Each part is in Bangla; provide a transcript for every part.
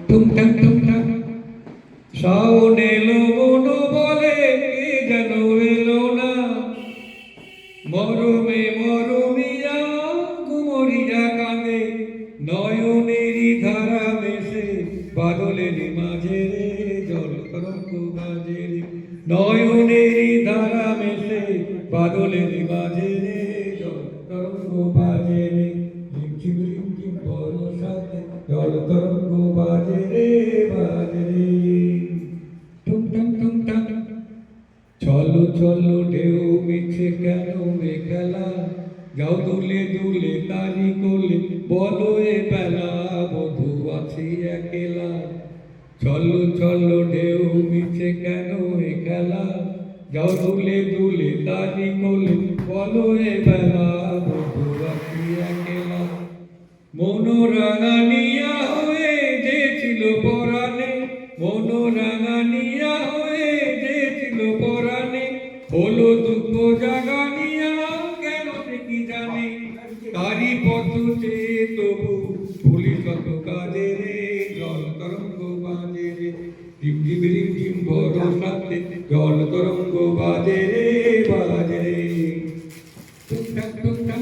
টুংটাং টুংটাং শাওন এলো মন বলে কে যেন এলো না মরমে মরমিয়া গুমরিয়া কাঁদে নয়নেরই ধারা মেশে বাদলের মাঝে রে জল তরঙ্গ বাজে রে নয়নেরই ধারা মেশে বাদলের মাঝে রে জল তরঙ্গ বাজে রে রিমঝিম রিমঝিম বর্ষাতে জল তরঙ্গ বাজে রে টুংটাং টুংটাং চলো চলো ঢেউ মিছে কেন মেঘেলা যাও দুলে দুলে তারি কোলে বলো এ বেলা বধু আছি একলা চলো চলো ঢেউ মিছে কেন মেঘেলা যাও দুলে দুলে তারি কোলে বলো এ বেলা বধু আছি একলা মনোরাঙানিয়া হয়ে যে ছিল পরাণে মনোরাঙানিয়া হয়ে যে ছিল পরাণে হলো দুঃখ জাগানিয়া কেন কি জানে তারি পথ চেয়ে তবু ভুলি কত কাজে রে জল তরঙ্গ বাজে রে রিমঝিম রিমঝিম বরসাতে জল তরঙ্গ বাজে রে টুকটাক টুকটাক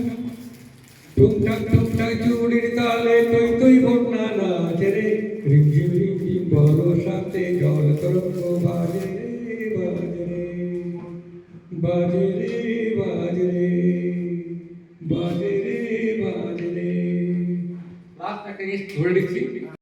টুকটাক টুকটাক চুড়ির তালে তুই তুই বন্যা নাচে রে রিমঝিম রিমঝিম বরসাতে জল তরঙ্গ বাজে রে বাজে রে বাজে রে বাজে রে বাজে রে লাস্ট একটা জিনিস ধরে দিচ্ছি